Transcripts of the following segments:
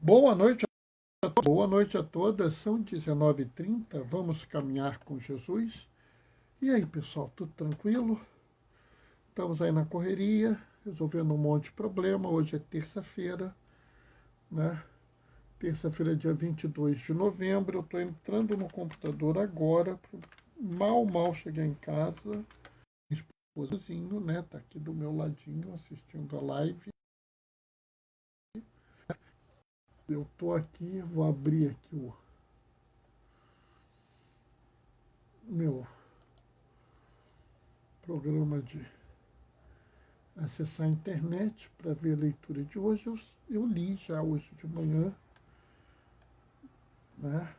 Boa noite a todas, são 19h30, vamos caminhar com Jesus. E aí, pessoal, tudo tranquilo? Estamos aí na correria, resolvendo um monte de problema. Hoje é terça-feira, né? Terça-feira, dia 22 de novembro. Eu estou entrando no computador agora, mal cheguei em casa. Meu esposozinho, né, tá aqui do meu ladinho assistindo a live. Eu estou aqui, vou abrir aqui o meu programa de acessar a internet para ver a leitura de hoje. Eu li já hoje de manhã, né?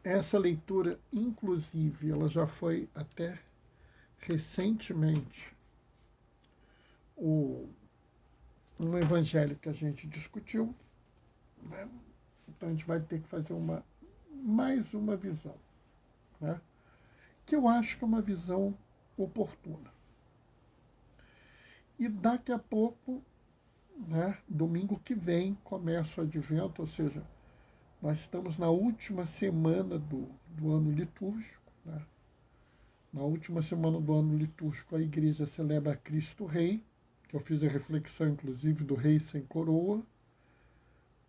Essa leitura, inclusive, ela já foi até recentemente um evangelho que a gente discutiu, né? Então a gente vai ter que fazer mais uma visão, né? Que eu acho que é uma visão oportuna. E daqui a pouco, né, domingo que vem, começa o advento, ou seja, nós estamos na última semana do ano litúrgico, né? Na última semana do ano litúrgico, a igreja celebra Cristo Rei, que eu fiz a reflexão, inclusive, do Rei sem coroa,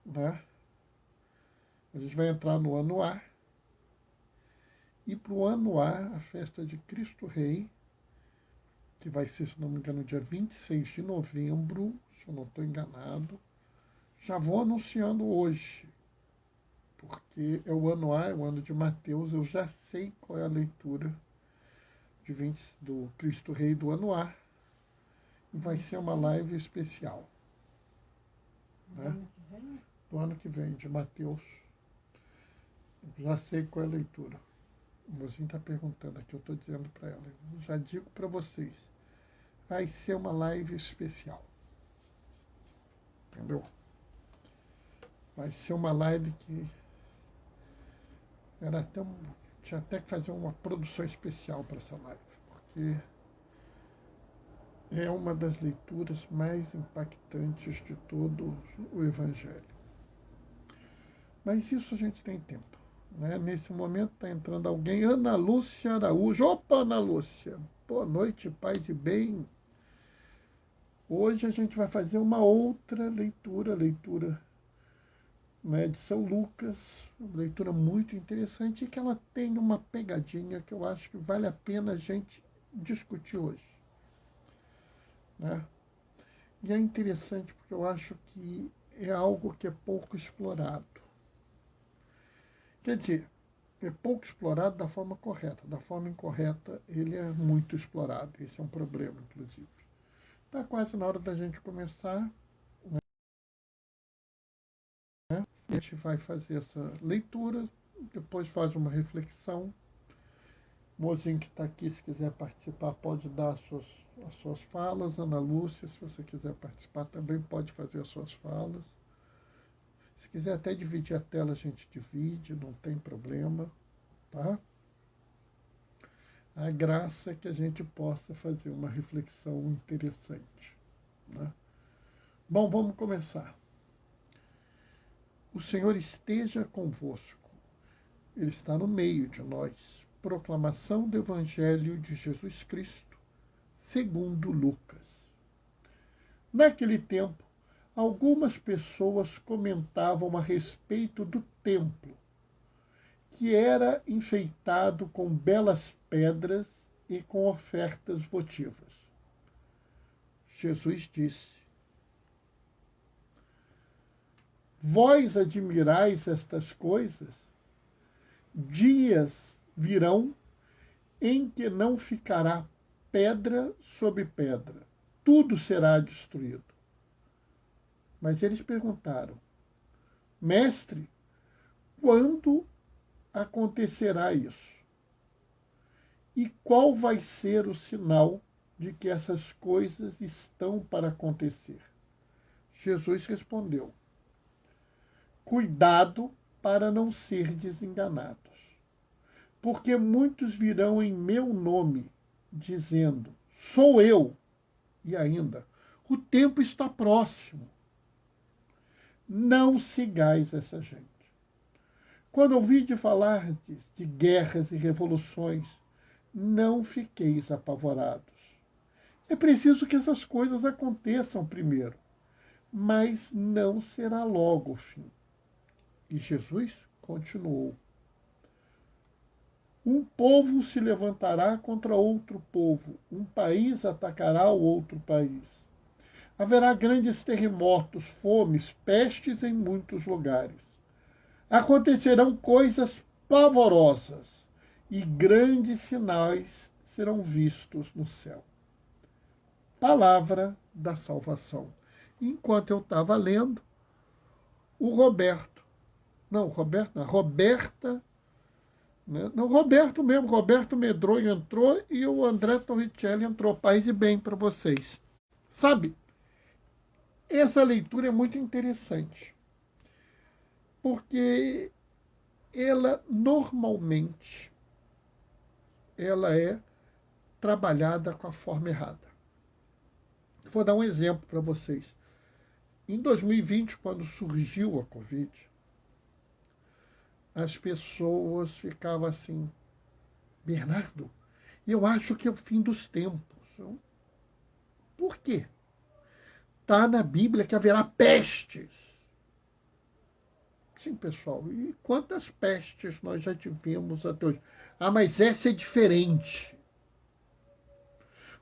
né? A gente vai entrar no Ano A, e para o Ano A, a festa de Cristo Rei, que vai ser, se não me engano, dia 26 de novembro, se eu não estou enganado, já vou anunciando hoje, porque é o Ano A, é o ano de Mateus, eu já sei qual é a leitura do Cristo Rei do Ano A, e vai ser uma live especial, né? Do ano que vem, de Mateus. Eu já sei qual é a leitura. O mozinho está perguntando aqui, eu estou dizendo para ela. Eu já digo para vocês, vai ser uma live especial. Entendeu? Vai ser uma live que tinha até que fazer uma produção especial para essa live, porque é uma das leituras mais impactantes de todo o Evangelho. Mas isso a gente tem tempo, né? Nesse momento está entrando alguém, Ana Lúcia Araújo. Opa, Ana Lúcia! Boa noite, paz e bem. Hoje a gente vai fazer uma outra leitura, né, de São Lucas, uma leitura muito interessante e que ela tem uma pegadinha que eu acho que vale a pena a gente discutir hoje, né? E é interessante porque eu acho que é algo que é pouco explorado. Quer dizer, é pouco explorado da forma correta. Da forma incorreta, ele é muito explorado. Esse é um problema, inclusive. Está quase na hora da gente começar, né? A gente vai fazer essa leitura, depois faz uma reflexão. O mozinho que está aqui, se quiser participar, pode dar as suas falas. Ana Lúcia, se você quiser participar, também pode fazer as suas falas. Se quiser até dividir a tela, a gente divide, não tem problema, tá? A graça é que a gente possa fazer uma reflexão interessante, né? Bom, vamos começar. O Senhor esteja convosco. Ele está no meio de nós. Proclamação do Evangelho de Jesus Cristo, segundo Lucas. Naquele tempo, algumas pessoas comentavam a respeito do templo, que era enfeitado com belas pedras e com ofertas votivas. Jesus disse: vós admirais estas coisas? Dias virão em que não ficará pedra sobre pedra, tudo será destruído. Mas eles perguntaram: mestre, quando acontecerá isso? E qual vai ser o sinal de que essas coisas estão para acontecer? Jesus respondeu: cuidado para não serdes enganados, porque muitos virão em meu nome, dizendo: sou eu, e ainda: o tempo está próximo. não sigais essa gente. Quando ouvi de falar de guerras e revoluções, não fiqueis apavorados. É preciso que essas coisas aconteçam primeiro, mas não será logo o fim. E Jesus continuou: um povo se levantará contra outro povo, um país atacará o outro país. Haverá grandes terremotos, fomes, pestes em muitos lugares. Acontecerão coisas pavorosas e grandes sinais serão vistos no céu. Palavra da salvação. Enquanto eu estava lendo, o Roberto, não, Roberto, não, Roberta, né? Não, Roberto mesmo, Roberto Medronho entrou e o André Torricelli entrou. Paz e bem para vocês. Sabe, essa leitura é muito interessante, porque ela normalmente ela é trabalhada com a forma errada. Vou dar um exemplo para vocês. Em 2020, quando surgiu a Covid, as pessoas ficavam assim: Bernardo, eu acho que é o fim dos tempos. Por quê? Está na Bíblia que haverá pestes. Sim, pessoal, e quantas pestes nós já tivemos até hoje? Ah, mas essa é diferente.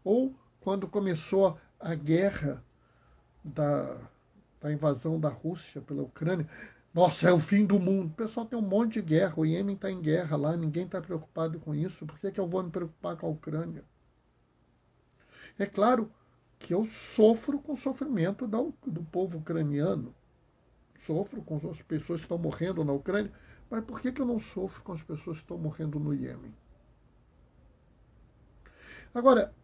Ou quando começou a guerra da invasão da Rússia pela Ucrânia, nossa, é o fim do mundo. O pessoal tem um monte de guerra, o Iêmen está em guerra lá, ninguém está preocupado com isso. Por que eu vou me preocupar com a Ucrânia? É claro que eu sofro com o sofrimento do povo ucraniano, sofro com as pessoas que estão morrendo na Ucrânia, mas por que eu não sofro com as pessoas que estão morrendo no Iêmen? Agora,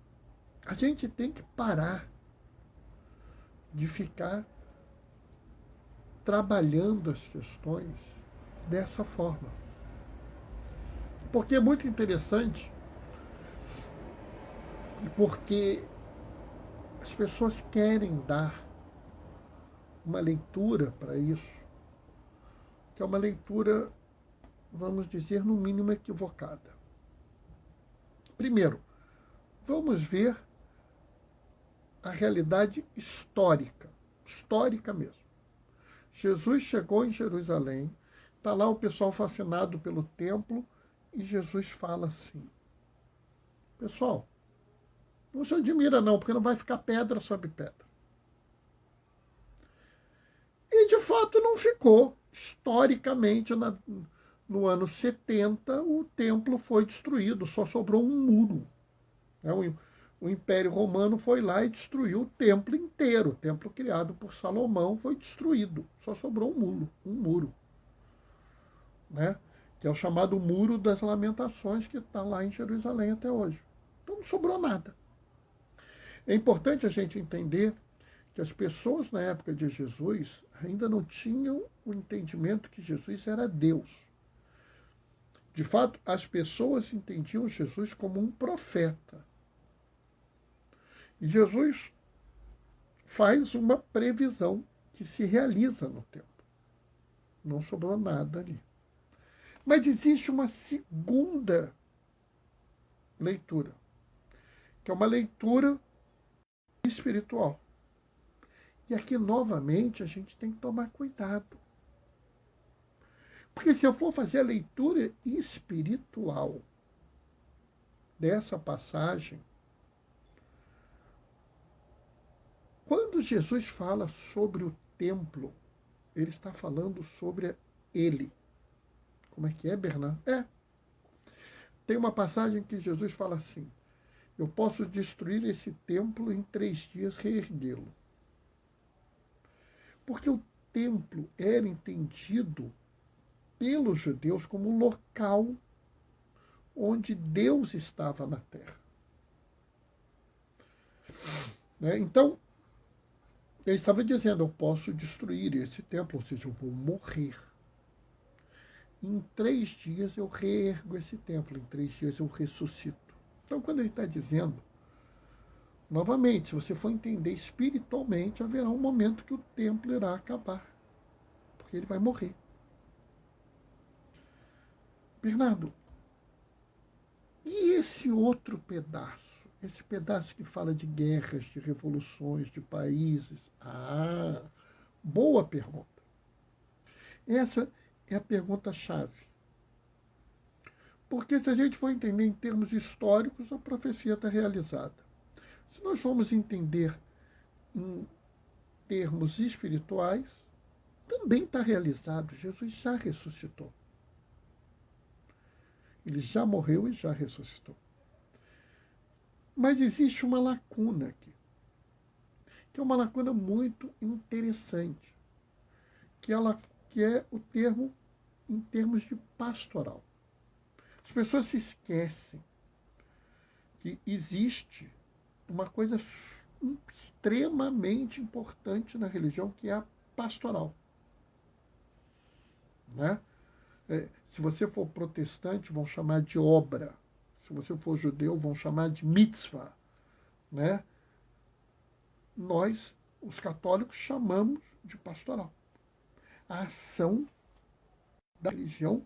a gente tem que parar de ficar trabalhando as questões dessa forma. Porque é muito interessante, porque as pessoas querem dar uma leitura para isso, que é uma leitura, vamos dizer, no mínimo equivocada. Primeiro, vamos ver a realidade histórica mesmo. Jesus chegou em Jerusalém, está lá o pessoal fascinado pelo templo, e Jesus fala assim: pessoal, não se admira não, porque não vai ficar pedra sobre pedra. E de fato não ficou. Historicamente, no ano 70, o templo foi destruído, só sobrou um muro. O Império Romano foi lá e destruiu o templo inteiro. O templo criado por Salomão foi destruído. Só sobrou um muro, né? Que é o chamado Muro das Lamentações, que está lá em Jerusalém até hoje. Então não sobrou nada. É importante a gente entender que as pessoas na época de Jesus ainda não tinham o entendimento que Jesus era Deus. De fato, as pessoas entendiam Jesus como um profeta. E Jesus faz uma previsão que se realiza no tempo. Não sobrou nada ali. Mas existe uma segunda leitura, que é uma leitura espiritual. E aqui, novamente, a gente tem que tomar cuidado. Porque se eu for fazer a leitura espiritual dessa passagem, quando Jesus fala sobre o templo, ele está falando sobre ele. Como é que é, Bernardo? Tem uma passagem que Jesus fala assim: eu posso destruir esse templo em 3 dias, reerguê-lo. Porque o templo era entendido pelos judeus como um local onde Deus estava na terra. Então, ele estava dizendo: eu posso destruir esse templo, ou seja, eu vou morrer. Em 3 dias eu reergo esse templo, em 3 dias eu ressuscito. Então, quando ele está dizendo, novamente, se você for entender espiritualmente, haverá um momento que o templo irá acabar. porque ele vai morrer. Bernardo, e esse outro pedaço? Esse pedaço que fala de guerras, de revoluções, de países? Ah, boa pergunta. Essa é a pergunta-chave. Porque se a gente for entender em termos históricos, a profecia está realizada. Se nós formos entender em termos espirituais, também está realizado. Jesus já ressuscitou. Ele já morreu e já ressuscitou. Mas existe uma lacuna aqui, que é uma lacuna muito interessante, que é o termo em termos de pastoral. As pessoas se esquecem que existe uma coisa extremamente importante na religião, que é a pastoral. Né? Se você for protestante, vão chamar de obra. Se você for judeu, vão chamar de mitzvah. Né? Nós, os católicos, chamamos de pastoral. A ação da religião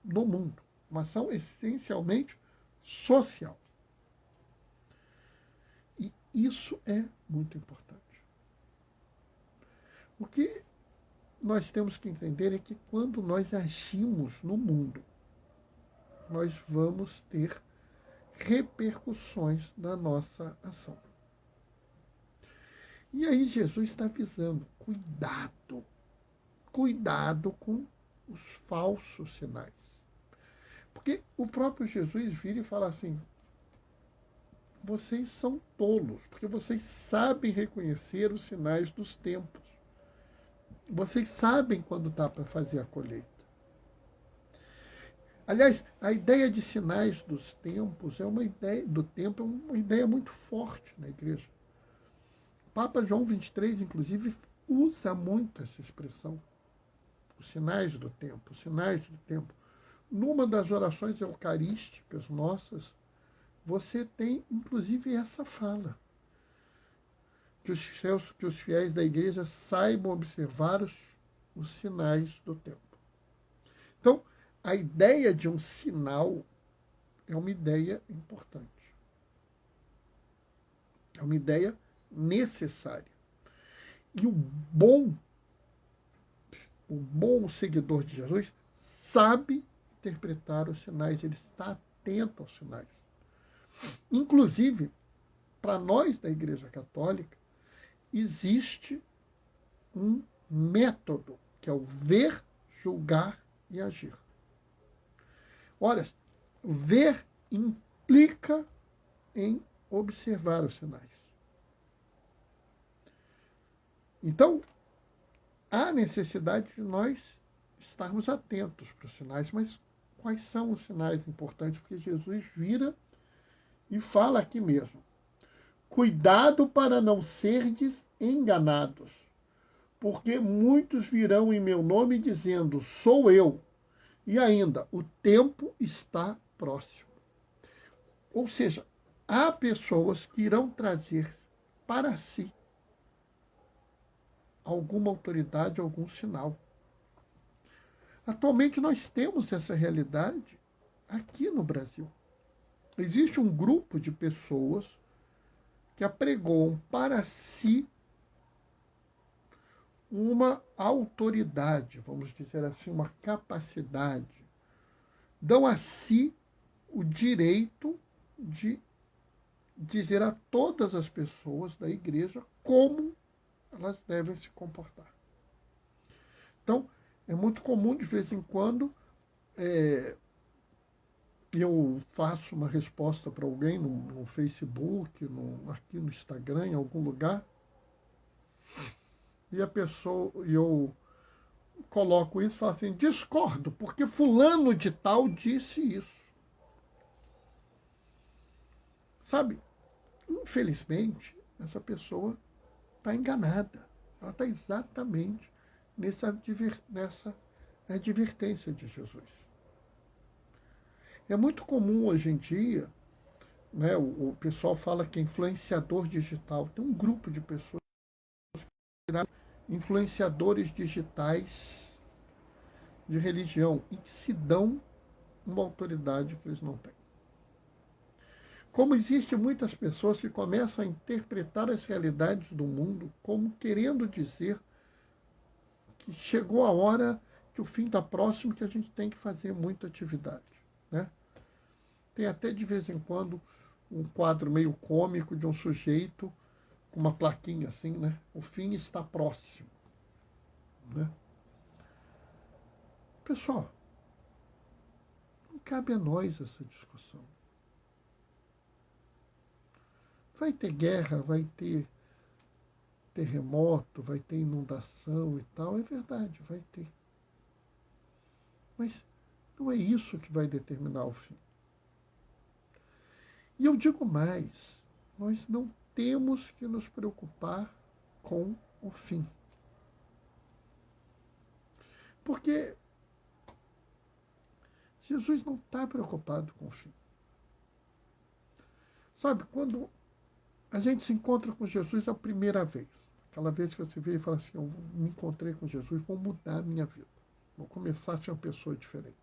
no mundo. Uma ação essencialmente social. E isso é muito importante. O que nós temos que entender é que quando nós agimos no mundo, nós vamos ter repercussões da nossa ação. E aí Jesus está avisando, cuidado com os falsos sinais. Porque o próprio Jesus vira e fala assim, vocês são tolos, porque vocês sabem reconhecer os sinais dos tempos. Vocês sabem quando está para fazer a colheita. Aliás, a ideia de sinais dos tempos é uma ideia do tempo, é uma ideia muito forte na igreja. O Papa João XXIII, inclusive, usa muito essa expressão. Os sinais do tempo, os sinais do tempo. Numa das orações eucarísticas nossas, você tem, inclusive, essa fala. Que os fiéis da igreja saibam observar os sinais do tempo. Então, a ideia de um sinal é uma ideia importante. É uma ideia necessária. E o bom seguidor de Jesus sabe interpretar os sinais, ele está atento aos sinais. Inclusive, para nós da Igreja Católica, existe um método, que é o ver, julgar e agir. Olha, ver implica em observar os sinais. Então, há necessidade de nós estarmos atentos para os sinais, mas quais são os sinais importantes? Porque Jesus vira e fala aqui mesmo. Cuidado para não serdes enganados, porque muitos virão em meu nome dizendo, sou eu, e ainda, o tempo está próximo. Ou seja, há pessoas que irão trazer para si alguma autoridade, algum sinal. Atualmente nós temos essa realidade aqui no Brasil. Existe um grupo de pessoas que apregoam para si uma autoridade, vamos dizer assim, uma capacidade. Dão a si o direito de dizer a todas as pessoas da igreja como elas devem se comportar. Então, é muito comum, de vez em quando, eu faço uma resposta para alguém no Facebook, aqui no Instagram, em algum lugar, e eu coloco isso e falo assim, discordo, porque fulano de tal disse isso. Sabe, infelizmente, essa pessoa está enganada. Ela está exatamente nessa advertência de Jesus. É muito comum hoje em dia, né, o pessoal fala que é influenciador digital. Tem um grupo de pessoas que viraram influenciadores digitais de religião e que se dão uma autoridade que eles não têm. Como existem muitas pessoas que começam a interpretar as realidades do mundo como querendo dizer que chegou a hora, que o fim está próximo, que a gente tem que fazer muita atividade, né? Tem até de vez em quando um quadro meio cômico de um sujeito com uma plaquinha assim, né? O fim está próximo, né? Pessoal, não cabe a nós essa discussão. Vai ter guerra, vai ter terremoto, vai ter inundação e tal, é verdade, vai ter. Mas não é isso que vai determinar o fim. E eu digo mais, nós não temos que nos preocupar com o fim. Porque Jesus não está preocupado com o fim. Sabe, quando a gente se encontra com Jesus a primeira vez, aquela vez que você vê e fala assim, eu me encontrei com Jesus, vou mudar a minha vida. Vou começar a ser uma pessoa diferente.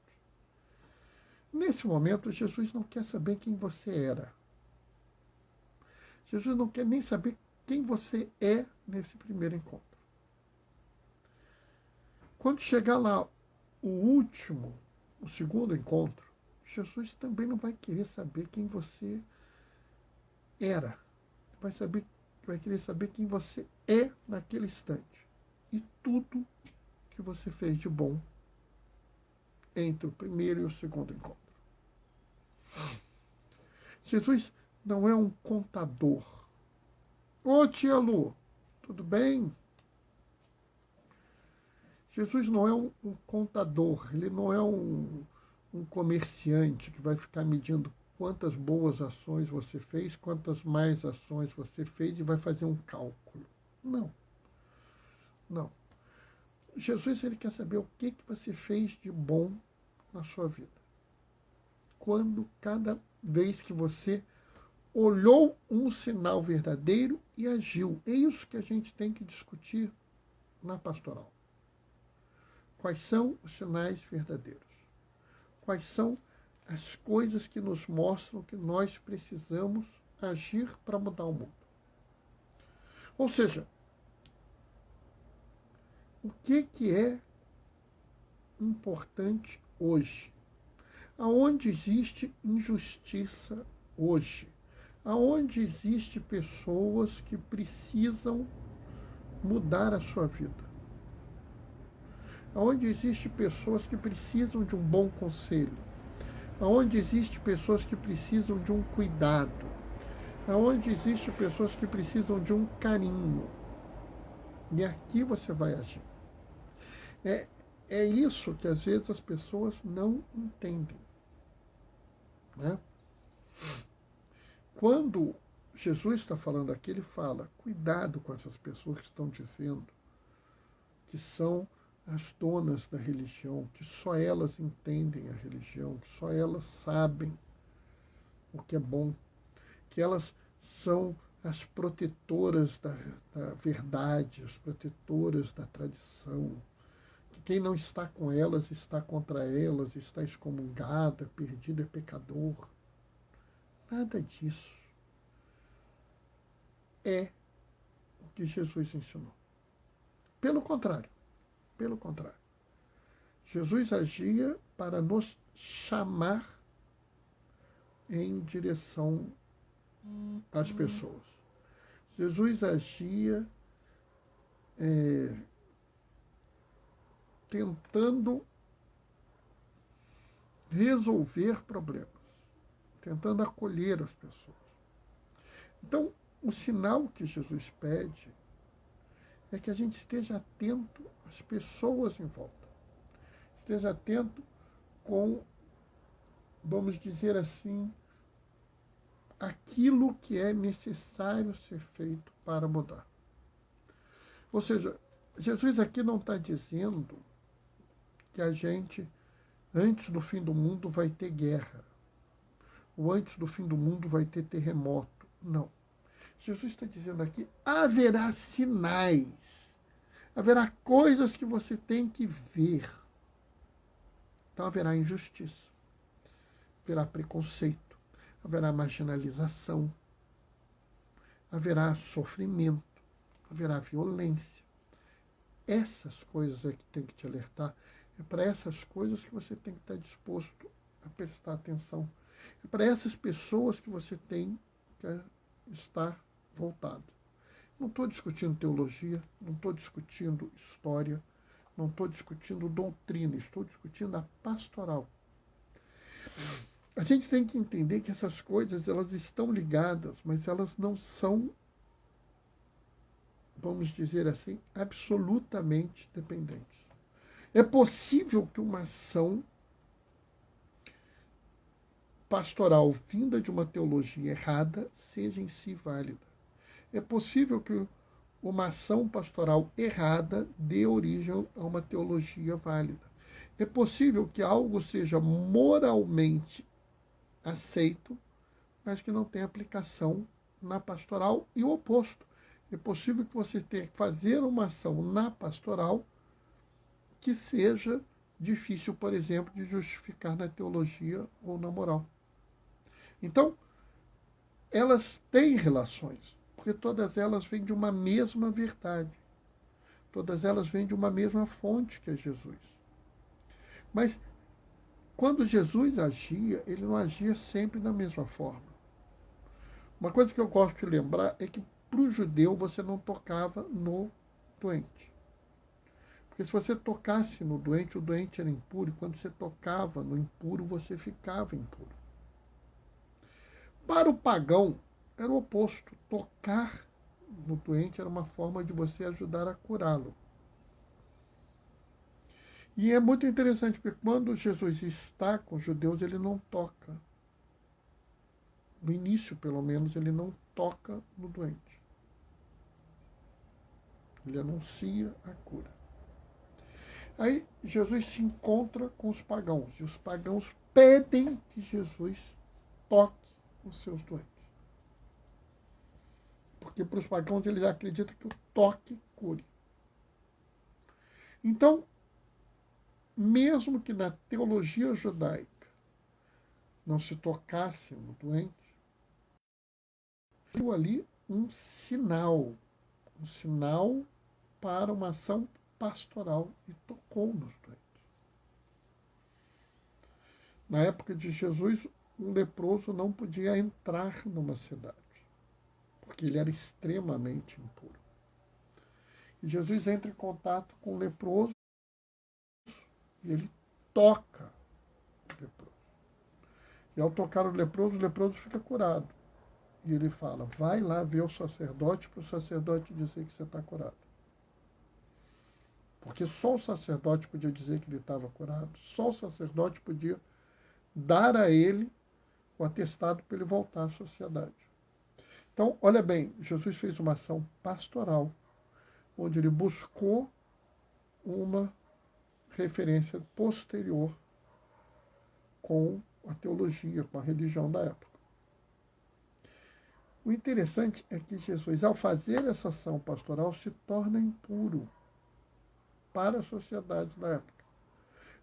Nesse momento, Jesus não quer saber quem você era. Jesus não quer nem saber quem você é nesse primeiro encontro. Quando chegar lá o segundo encontro, Jesus também não vai querer saber quem você era. Vai querer saber quem você é naquele instante. E tudo que você fez de bom entre o primeiro e o segundo encontro. Jesus não é um contador. Ô tia Lu, tudo bem? Jesus não é um contador, ele não é um comerciante que vai ficar medindo quantas boas ações você fez, quantas mais ações você fez e vai fazer um cálculo. Não. Não. Jesus, ele quer saber o que você fez de bom na sua vida. Cada vez que você olhou um sinal verdadeiro e agiu. É isso que a gente tem que discutir na pastoral. Quais são os sinais verdadeiros? Quais são as coisas que nos mostram que nós precisamos agir para mudar o mundo? Ou seja, o que é importante hoje? Aonde existe injustiça hoje? Aonde existe pessoas que precisam mudar a sua vida? Aonde existe pessoas que precisam de um bom conselho? Aonde existe pessoas que precisam de um cuidado? Aonde existe pessoas que precisam de um carinho? E aqui você vai agir. É isso que às vezes as pessoas não entendem, né? Quando Jesus está falando aqui, ele fala, cuidado com essas pessoas que estão dizendo que são as donas da religião, que só elas entendem a religião, que só elas sabem o que é bom, que elas são as protetoras da verdade, as protetoras da tradição, que quem não está com elas está contra elas, está excomungado, é perdido, é pecador. Nada disso é o que Jesus ensinou. Pelo contrário, Jesus agia para nos chamar em direção às pessoas. Jesus agia tentando resolver problemas, tentando acolher as pessoas. Então, o sinal que Jesus pede é que a gente esteja atento às pessoas em volta. Esteja atento com, vamos dizer assim, aquilo que é necessário ser feito para mudar. Ou seja, Jesus aqui não está dizendo que a gente, antes do fim do mundo, vai ter guerra. Ou antes do fim do mundo vai ter terremoto. Não. Jesus está dizendo aqui, haverá sinais. Haverá coisas que você tem que ver. Então haverá injustiça, haverá preconceito, haverá marginalização, haverá sofrimento, haverá violência. Essas coisas é que tem que te alertar. É para essas coisas que você tem que estar disposto a prestar atenção. É para essas pessoas que você tem que estar voltado. Não estou discutindo teologia, não estou discutindo história, não estou discutindo doutrina, estou discutindo a pastoral. A gente tem que entender que essas coisas elas estão ligadas, mas elas não são, vamos dizer assim, absolutamente dependentes. É possível que uma ação pastoral vinda de uma teologia errada seja em si válida. É possível que uma ação pastoral errada dê origem a uma teologia válida. É possível que algo seja moralmente aceito, mas que não tenha aplicação na pastoral e o oposto. É possível que você tenha que fazer uma ação na pastoral que seja difícil, por exemplo, de justificar na teologia ou na moral. Então, elas têm relações, porque todas elas vêm de uma mesma verdade. Todas elas vêm de uma mesma fonte, que é Jesus. Mas, quando Jesus agia, ele não agia sempre da mesma forma. Uma coisa que eu gosto de lembrar é que, para o judeu, você não tocava no doente. Porque se você tocasse no doente, o doente era impuro, e quando você tocava no impuro, você ficava impuro. Para o pagão, era o oposto. Tocar no doente era uma forma de você ajudar a curá-lo. E é muito interessante, porque quando Jesus está com os judeus, ele não toca. No início, pelo menos, ele não toca no doente. Ele anuncia a cura. Aí Jesus se encontra com os pagãos, e os pagãos pedem que Jesus toque os seus doentes. Porque para os pagãos eles acreditam que o toque cure. Então, mesmo que na teologia judaica não se tocasse no doente, viu ali um sinal para uma ação pastoral, e tocou nos doentes. Na época de Jesus, um leproso não podia entrar numa cidade, porque ele era extremamente impuro. E Jesus entra em contato com o leproso e ele toca o leproso. E ao tocar o leproso fica curado. E ele fala, vai lá ver o sacerdote para o sacerdote dizer que você está curado. Porque só o sacerdote podia dizer que ele estava curado, só o sacerdote podia dar a ele o atestado para ele voltar à sociedade. Então, olha bem, Jesus fez uma ação pastoral, onde ele buscou uma referência posterior com a teologia, com a religião da época. O interessante é que Jesus, ao fazer essa ação pastoral, se torna impuro para a sociedade da época.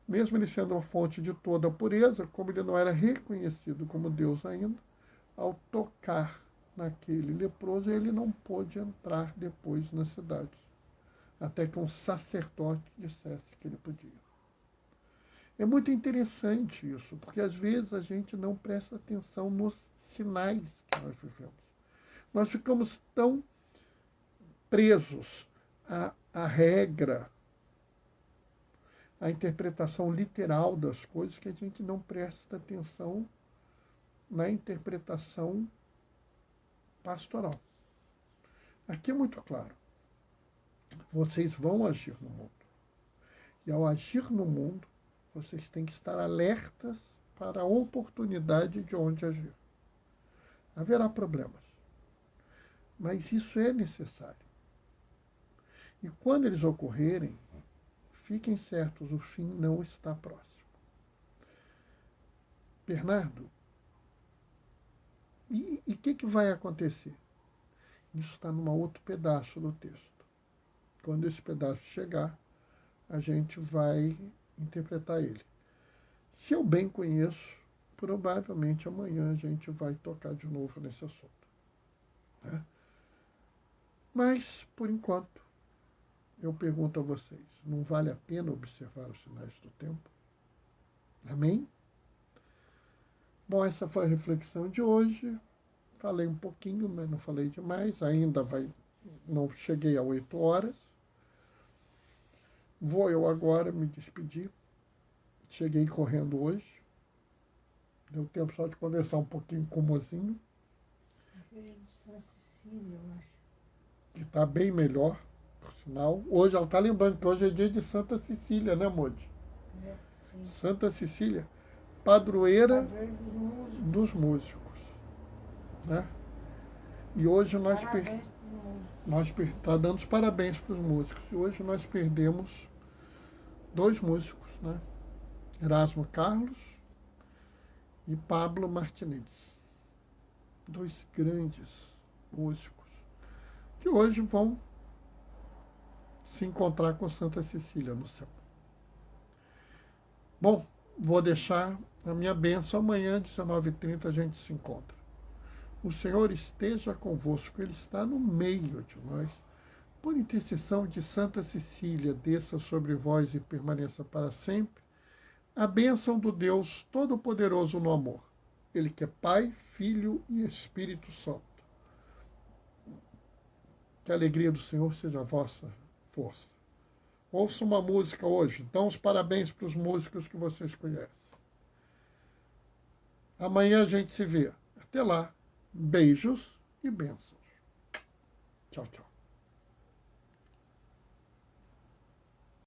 Mesmo ele sendo a fonte de toda a pureza, como ele não era reconhecido como Deus ainda, ao tocar naquele leproso, ele não pôde entrar depois na cidade, até que um sacerdote dissesse que ele podia. É muito interessante isso, porque às vezes a gente não presta atenção nos sinais que nós vivemos. Nós ficamos tão presos à regra, à interpretação literal das coisas, que a gente não presta atenção na interpretação pastoral. Aqui é muito claro. Vocês vão agir no mundo. E ao agir no mundo, vocês têm que estar alertas para a oportunidade de onde agir. Haverá problemas. Mas isso é necessário. E quando eles ocorrerem, fiquem certos, o fim não está próximo. Bernardo, e o que vai acontecer? Isso está num outro pedaço do texto. Quando esse pedaço chegar, a gente vai interpretar ele. Se eu bem conheço, provavelmente amanhã a gente vai tocar de novo nesse assunto, né? Mas, por enquanto, eu pergunto a vocês, não vale a pena observar os sinais do tempo? Amém? Bom, essa foi a reflexão de hoje. Falei um pouquinho, mas não falei demais. Não cheguei a 8 horas. Vou eu agora me despedir. Cheguei correndo hoje. Deu tempo só de conversar um pouquinho com o mozinho. Hoje é de Santa Cecília, eu acho. Que está bem melhor, por sinal. Hoje, ela está lembrando que hoje é dia de Santa Cecília, né, Modi? Sim. Santa Cecília, padroeira Padroeira dos músicos, né? E hoje nós tá dando os parabéns para os músicos. E hoje nós perdemos 2 músicos, né? Erasmo Carlos e Pablo Martinez. 2 grandes músicos que hoje vão se encontrar com Santa Cecília no céu. Bom, vou deixar a minha bênção. Amanhã, 19h30, a gente se encontra. O Senhor esteja convosco, Ele está no meio de nós. Por intercessão de Santa Cecília, desça sobre vós e permaneça para sempre a bênção do Deus Todo-Poderoso no amor. Ele que é Pai, Filho e Espírito Santo. Que a alegria do Senhor seja a vossa força. Ouça uma música hoje. Dão os parabéns para os músicos que vocês conhecem. Amanhã a gente se vê. Até lá. Beijos e bênçãos. Tchau, tchau.